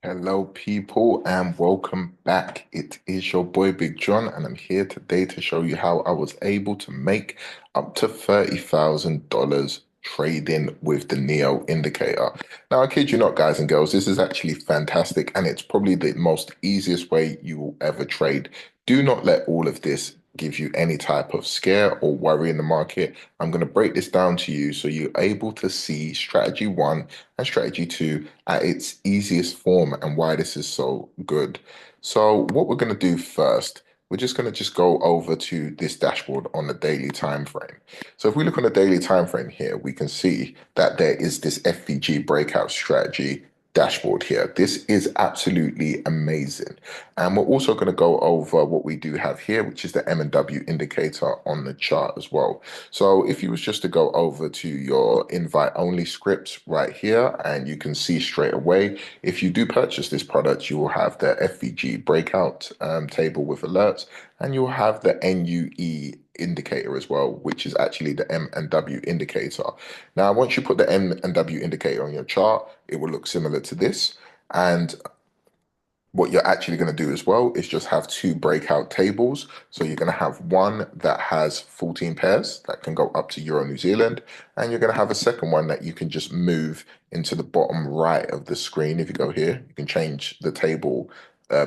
Hello, people, and welcome back. It is your boy Big John, and I'm here today to show you how I was able to make up to $30,000 trading with the Neo indicator. Now, I kid you not, guys and girls, this is actually fantastic, and it's probably the most easiest way you will ever trade. Do not let all of this give you any type of scare or worry in the market. I'm going to break this down to you so you're able to see strategy one and strategy two at its easiest form and why this is so good. So what we're going to do first, we're just going to go over to this dashboard on the daily time frame. So if we look on the daily time frame here, we can see that there is this FVG breakout strategy dashboard here. This is absolutely amazing. And we're also going to go over what we do have here, which is the M&W indicator on the chart as well. So if you was just to go over to your invite only scripts right here, and you can see straight away, if you do purchase this product, you will have the FVG breakout table with alerts, and you'll have the NUE indicator as well, which is actually the M&W indicator. Now, once you put the M&W indicator on your chart, it will look similar to this. And what you're actually going to do as well is just have two breakout tables. So you're going to have one that has 14 pairs that can go up to Euro New Zealand, and you're going to have a second one that you can just move into the bottom right of the screen. If you go here, you can change the table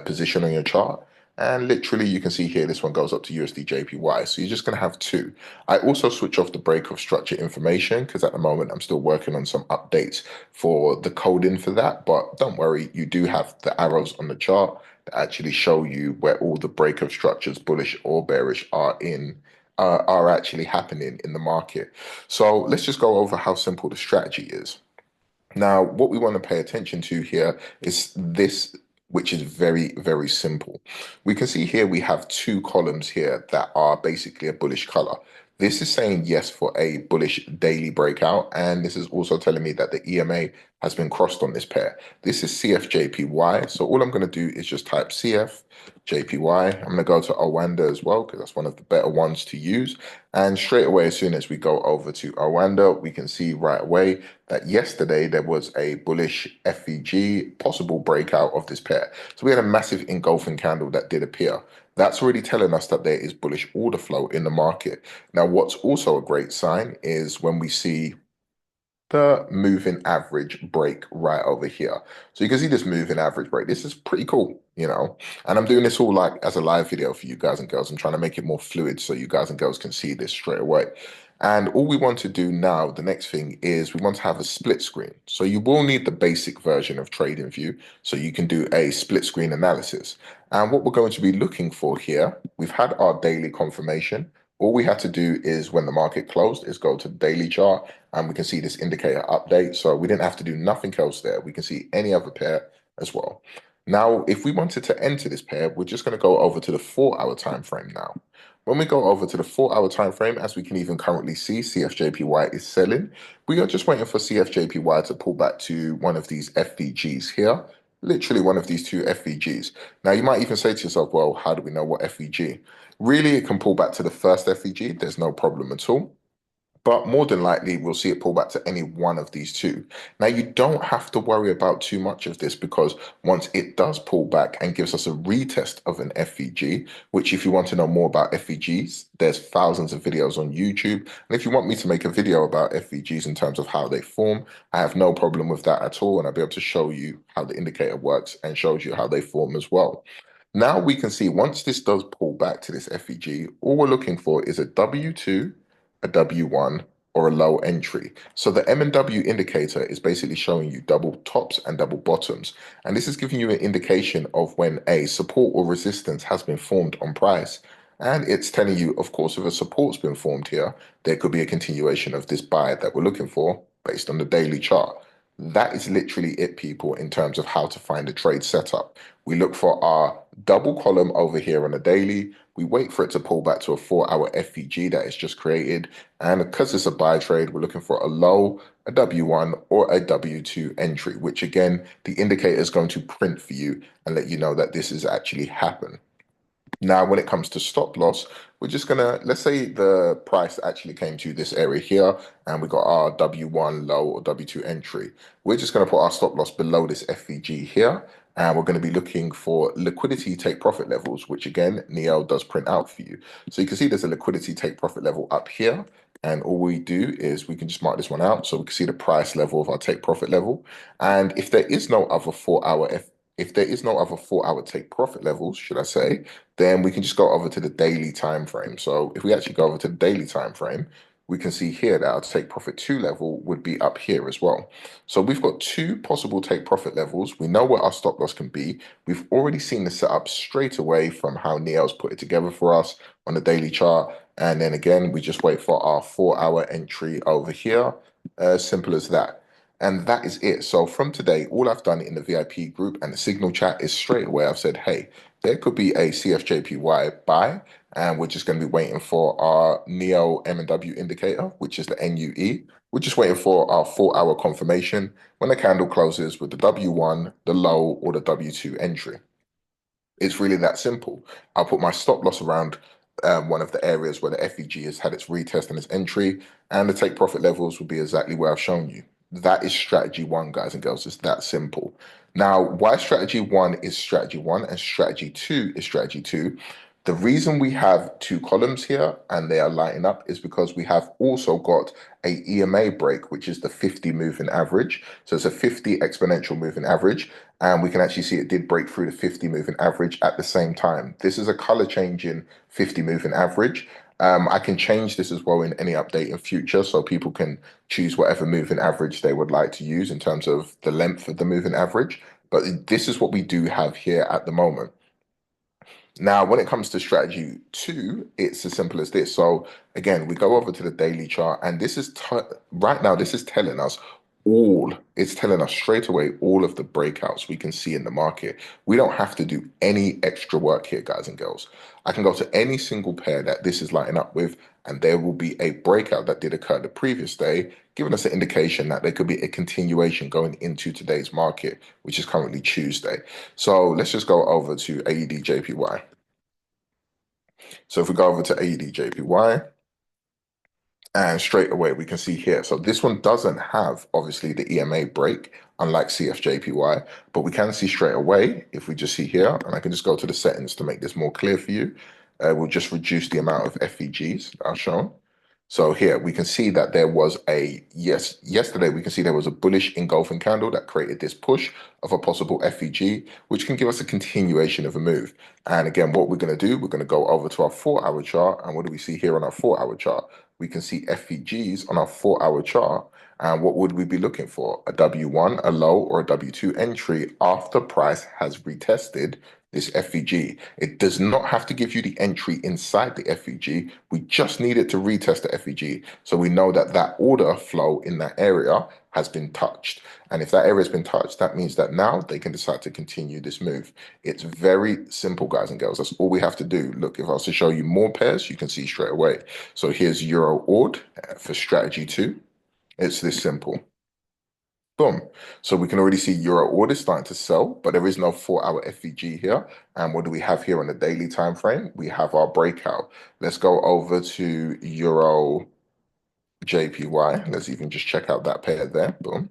position on your chart. And literally, you can see here, this one goes up to USD JPY. So you're just going to have two. I also switch off the break of structure information because at the moment I'm still working on some updates for the coding for that. But don't worry, you do have the arrows on the chart that actually show you where all the break of structures, bullish or bearish, are actually happening in the market. So let's just go over how simple the strategy is. Now, what we want to pay attention to here is this, which is very, very simple. We can see here we have two columns here that are basically a bullish color. This is saying yes for a bullish daily breakout, and this is also telling me that the EMA has been crossed on this pair. This is CFJPY, so all I'm going to do is just type CFJPY. I'm going to go to Owanda as well, because that's one of the better ones to use. And straight away, as soon as we go over to Owanda, we can see right away that yesterday there was a bullish FVG possible breakout of this pair. So we had a massive engulfing candle that did appear. That's already telling us that there is bullish order flow in the market. Now, what's also a great sign is when we see the moving average break right over here. So you can see this moving average break. This is pretty cool, you know, and I'm doing this all like as a live video for you guys and girls. I'm trying to make it more fluid so you guys and girls can see this straight away. And all we want to do now, the next thing is we want to have a split screen. So you will need the basic version of Tradingview so you can do a split screen analysis. And what we're going to be looking for here, we've had our daily confirmation. All we had to do is when the market closed is go to the daily chart and we can see this indicator update. So we didn't have to do nothing else there. We can see any other pair as well. Now, if we wanted to enter this pair, we're just going to go over to the 4-hour time frame now. When we go over to the 4-hour time frame, as we can even currently see, CFJPY is selling. We are just waiting for CFJPY to pull back to one of these FVGs here. Literally one of these two FVGs. Now, you might even say to yourself, well, how do we know what FVG? Really, it can pull back to the first FVG. There's no problem at all. But more than likely, we'll see it pull back to any one of these two. Now, you don't have to worry about too much of this because once it does pull back and gives us a retest of an FVG, which if you want to know more about FVGs, there's thousands of videos on YouTube. And if you want me to make a video about FVGs in terms of how they form, I have no problem with that at all. And I'll be able to show you how the indicator works and shows you how they form as well. Now we can see once this does pull back to this FVG, all we're looking for is a W2, a W1, or a low entry. So the M&W indicator is basically showing you double tops and double bottoms. And this is giving you an indication of when a support or resistance has been formed on price. And it's telling you, of course, if a support's been formed here, there could be a continuation of this buy that we're looking for based on the daily chart. That is literally it, people, in terms of how to find a trade setup. We look for our double column over here on a daily. We wait for it to pull back to a 4-hour FVG that is just created. And because it's a buy trade, we're looking for a low, a W1 or a W2 entry, which again, the indicator is going to print for you and let you know that this has actually happened. Now, when it comes to stop loss, we're just gonna, let's say the price actually came to this area here and we got our W1 low or W2 entry. We're just gonna put our stop loss below this FVG here, and we're gonna be looking for liquidity take profit levels, which again, Neo does print out for you. So you can see there's a liquidity take profit level up here. And all we do is we can just mark this one out so we can see the price level of our take profit level. And if there is no other 4 hour if there is no other 4 hour take profit levels, should I say, then we can just go over to the daily time frame. So if we actually go over to the daily time frame, we can see here that our take profit 2 level would be up here as well. So we've got two possible take profit levels. We know what our stop loss can be. We've already seen the setup straight away from how Neo's put it together for us on the daily chart. And then again, we just wait for our 4 hour entry over here. Simple as that. And that is it. So from today, all I've done in the VIP group and the Signal chat is straight away I've said, hey, there could be a CFJPY buy, and we're just going to be waiting for our Neo M&W indicator, which is the NUE. We're just waiting for our 4 hour confirmation when the candle closes with the W1, the low, or the W2 entry. It's really that simple. I'll put my stop loss around one of the areas where the FEG has had its retest and its entry, and the take profit levels will be exactly where I've shown you. That is strategy one, guys and girls. It's that simple. Now, why strategy one is strategy one and strategy two is strategy two? The reason we have two columns here and they are lighting up is because we have also got a EMA break, which is the 50 moving average. So it's a 50 exponential moving average. And we can actually see it did break through the 50 moving average at the same time. This is a color changing 50 moving average. I can change this as well in any update in future, so people can choose whatever moving average they would like to use in terms of the length of the moving average. But this is what we do have here at the moment. Now, when it comes to strategy two, it's as simple as this. So again, we go over to the daily chart, and this is right now, this is telling us it's telling us straight away all of the breakouts we can see in the market. We don't have to do any extra work here, guys and girls. I can go to any single pair that this is lighting up with, and there will be a breakout that did occur the previous day, giving us an indication that there could be a continuation going into today's market, which is currently Tuesday. So let's just go over to AED JPY. So if we go over to AED JPY, and straight away we can see here. So this one doesn't have obviously the EMA break, unlike CFJPY, but we can see straight away if we just see here, and I can just go to the settings to make this more clear for you. We'll just reduce the amount of FEGs that are shown. So here we can see that there was yesterday we can see there was a bullish engulfing candle that created this push of a possible FEG, which can give us a continuation of a move. And again, what we're going to do, we're going to go over to our 4 hour chart. And what do we see here on our 4 hour chart? We can see FEGs on our 4 hour chart. And what would we be looking for? A W1, a low, or a W2 entry after price has retested this FEG. It does not have to give you the entry inside the FEG. We just need it to retest the FEG. So we know that that order flow in that area has been touched. And if that area has been touched, that means that now they can decide to continue this move. It's very simple, guys and girls. That's all we have to do. Look, if I was to show you more pairs, you can see straight away. So here's Euro Ord for strategy two. It's this simple. Boom. So we can already see Euro orders starting to sell, but there is no 4 hour FEG here. And what do we have here on the daily time frame? We have our breakout. Let's go over to Euro JPY. Let's even just check out that pair there. Boom.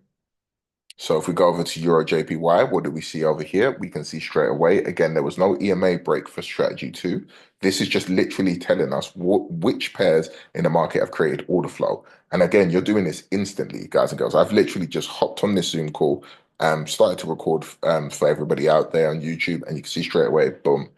So if we go over to Euro JPY, what do we see over here? We can see straight away, again, there was no EMA break for strategy two. This is just literally telling us which pairs in the market have created order flow. And again, you're doing this instantly, guys and girls. I've literally just hopped on this Zoom call, started to record for everybody out there on YouTube, and you can see straight away, boom,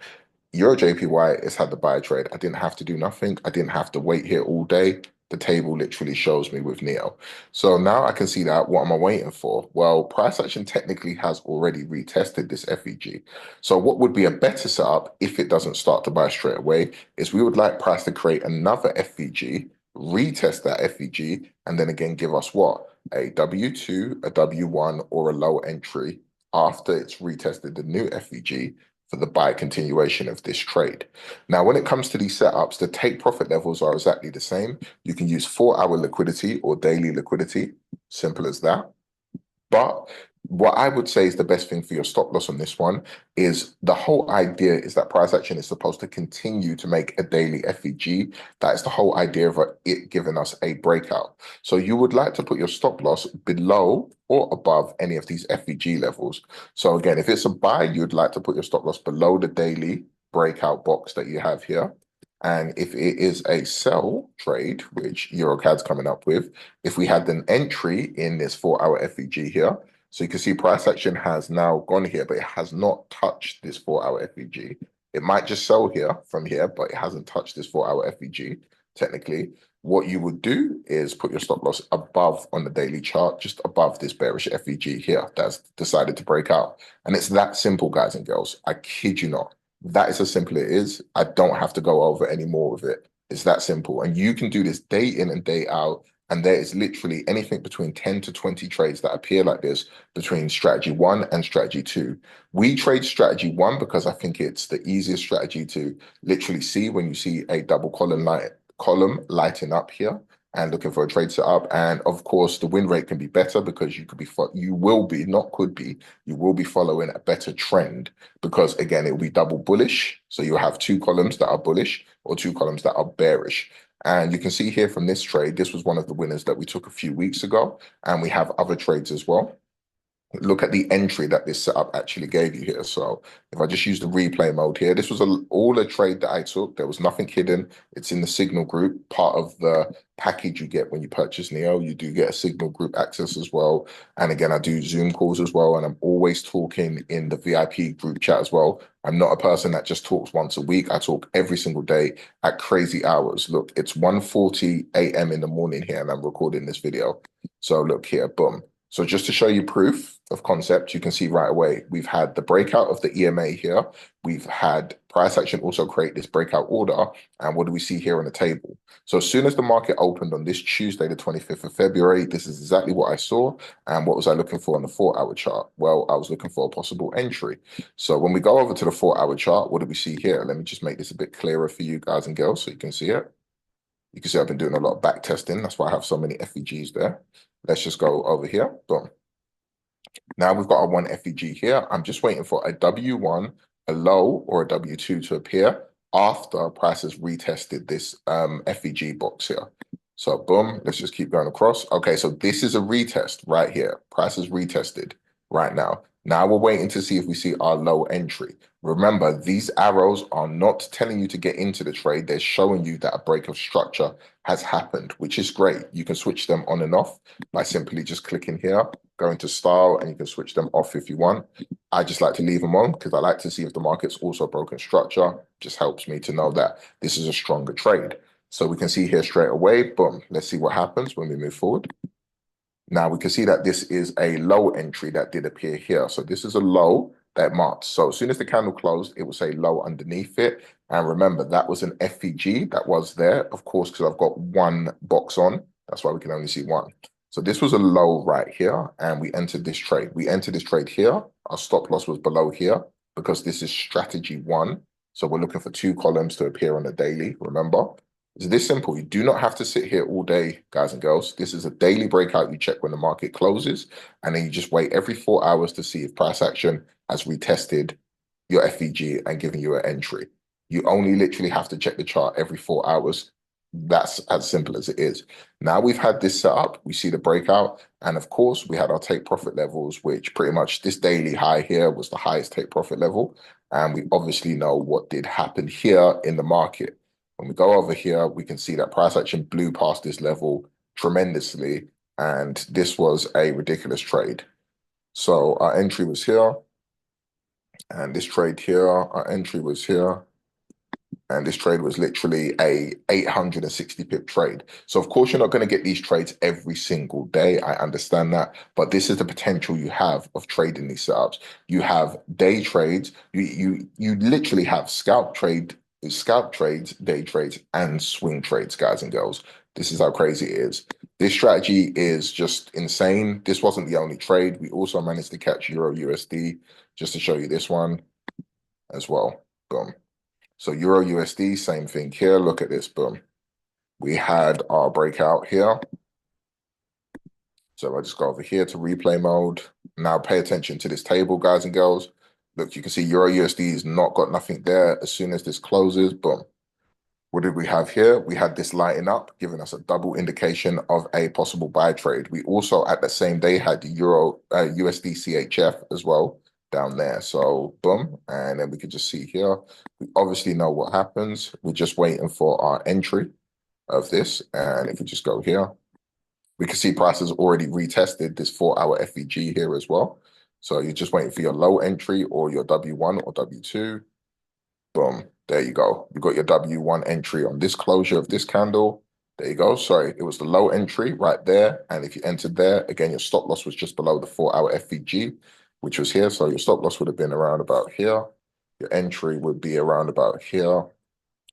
Euro JPY has had the buy trade. I didn't have to do nothing. I didn't have to wait here all day. The table literally shows me with Neo. So now I can see that. What am I waiting for? Well, price action technically has already retested this FEG. So what would be a better setup if it doesn't start to buy straight away is we would like price to create another FEG, retest that FEG, and then again give us what? A W2, a W1, or a low entry after it's retested the new FEG for the buy continuation of this trade. Now, when it comes to these setups, the take profit levels are exactly the same. You can use 4 hour liquidity or daily liquidity, simple as that. But What I would say is the best thing for your stop loss on this one is the whole idea is that price action is supposed to continue to make a daily FEG. That is the whole idea of it giving us a breakout. So you would like to put your stop loss below or above any of these FEG levels. So again, if it's a buy, you'd like to put your stop loss below the daily breakout box that you have here. And if it is a sell trade, which EuroCAD's coming up with, if we had an entry in this 4-hour FEG here, so you can see price action has now gone here, but it has not touched this 4-hour FEG. It might just sell here from here, but it hasn't touched this 4-hour FEG, technically. What you would do is put your stop loss above on the daily chart, just above this bearish FEG here that's decided to break out. And it's that simple, guys and girls. I kid you not. That is as simple as it is. I don't have to go over any more of it. It's that simple. And you can do this day in and day out. And there is literally anything between 10 to 20 trades that appear like this between strategy 1 and strategy 2. We trade strategy 1 because I think it's the easiest strategy to literally see when you see a double column lighting up here and looking for a trade setup. And of course, the win rate can be better because you will be following a better trend because again, it will be double bullish. So you'll have 2 columns that are bullish or 2 columns that are bearish. And you can see here from this trade, this was one of the winners that we took a few weeks ago. And we have other trades as well. Look at the entry that this setup actually gave you here. So if I just use the replay mode here, this was all a trade that I took. There was nothing hidden. It's in the signal group, part of the package you get when you purchase Neo. You do get a signal group access as well. And again, I do Zoom calls as well. And I'm always talking in the VIP group chat as well. I'm not a person that just talks once a week. I talk every single day at crazy hours. Look, it's 1:40 a.m. in the morning here and I'm recording this video. So look here, boom. So just to show you proof of concept, you can see right away, we've had the breakout of the EMA here. We've had price action also create this breakout order. And what do we see here on the table? So as soon as the market opened on this Tuesday, the 25th of February, this is exactly what I saw. And what was I looking for on the 4-hour chart? Well, I was looking for a possible entry. So when we go over to the 4-hour chart, what do we see here? Let me just make this a bit clearer for you guys and girls so you can see it. You can see I've been doing a lot of back testing. That's why I have so many FEGs there. Let's just go over here. Boom. Now we've got our 1 FEG here. I'm just waiting for a W1, a low, or a W2 to appear after price has retested this FEG box here. So boom, let's just keep going across. Okay, so this is a retest right here. Price is retested right now. Now we're waiting to see if we see our low entry. Remember, these arrows are not telling you to get into the trade. They're showing you that a break of structure has happened, which is great. You can switch them on and off by simply just clicking here, going to style, and you can switch them off if you want. I just like to leave them on because I like to see if the market's also broken structure. Just helps me to know that this is a stronger trade. So we can see here straight away, boom. Let's see what happens when we move forward. Now we can see that this is a low entry that did appear here. So this is a low that marked. So as soon as the candle closed, it will say low underneath it. And remember, that was an FEG that was there, of course, because I've got 1 box on. That's why we can only see 1. So this was a low right here, and we entered this trade. We entered this trade here. Our stop loss was below here because this is strategy 1. So we're looking for 2 columns to appear on the daily, remember? It's this simple. You do not have to sit here all day, guys and girls. This is a daily breakout. You check when the market closes, and then you just wait every 4 hours to see if price action has retested your FEG and given you an entry. You only literally have to check the chart every 4 hours. That's as simple as it is. Now we've had this set up. We see the breakout. And of course, we had our take profit levels, which pretty much this daily high here was the highest take profit level. And we obviously know what did happen here in the market. When we go over here, we can see that price action blew past this level tremendously, and this was a ridiculous trade. So our entry was here, and this trade here, our entry was here, and this trade was literally a 860 pip trade. So of course, you're not going to get these trades every single day. I understand that, but this is the potential you have of trading these setups. You have day trades. You literally have scalp trades, day trades, and swing trades, guys and girls. This is how crazy it is. This strategy is just insane. This wasn't the only trade. We also managed to catch Euro USD, just to show you this one as well. Boom. So Euro USD, same thing here. Look at this, boom. We had our breakout here. So I just go over here to replay mode. Now pay attention to this table, guys and girls. Look, you can see Euro USD has not got nothing there. As soon as this closes, boom. What did we have here? We had this lighting up, giving us a double indication of a possible buy trade. We also, at the same day, had Euro USD CHF as well down there. So boom, and then we could just see here. We obviously know what happens. We're just waiting for our entry of this. And if we just go here, we can see prices already retested this 4-hour FVG here as well. So you're just waiting for your low entry or your W1 or W2. Boom. There you go. You got your W1 entry on this closure of this candle. There you go. Sorry, it was the low entry right there. And if you entered there, again, your stop loss was just below the 4-hour FVG, which was here. So your stop loss would have been around about here. Your entry would be around about here.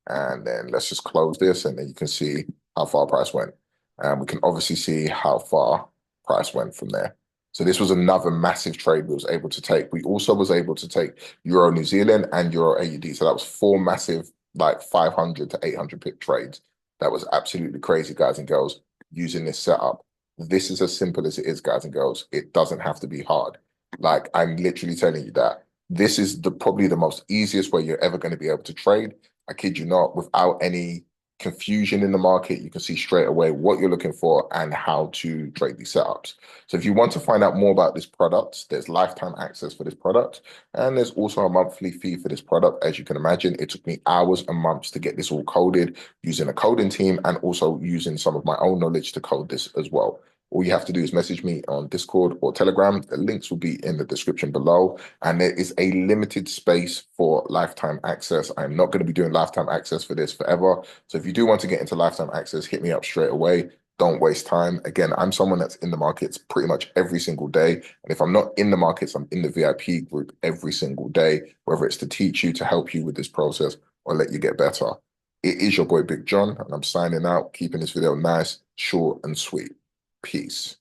And then let's just close this, and then you can see how far price went. And we can obviously see how far price went from there. So this was another massive trade we was able to take. We also was able to take Euro New Zealand and Euro AUD. So that was 4 massive, like 500 to 800 pip trades. That was absolutely crazy, guys and girls, using this setup. This is as simple as it is, guys and girls. It doesn't have to be hard. Like, I'm literally telling you that. This is probably the most easiest way you're ever going to be able to trade. I kid you not, without any confusion in the market. You can see straight away what you're looking for and how to trade these setups. So if you want to find out more about this product, there's lifetime access for this product, and there's also a monthly fee for this product. As you can imagine, it took me hours and months to get this all coded using a coding team and also using some of my own knowledge to code this as well. All you have to do is message me on Discord or Telegram. The links will be in the description below. And there is a limited space for lifetime access. I'm not going to be doing lifetime access for this forever. So if you do want to get into lifetime access, hit me up straight away. Don't waste time. Again, I'm someone that's in the markets pretty much every single day. And if I'm not in the markets, I'm in the VIP group every single day, whether it's to teach you, to help you with this process, or let you get better. It is your boy, Big John, and I'm signing out, keeping this video nice, short, and sweet. Peace.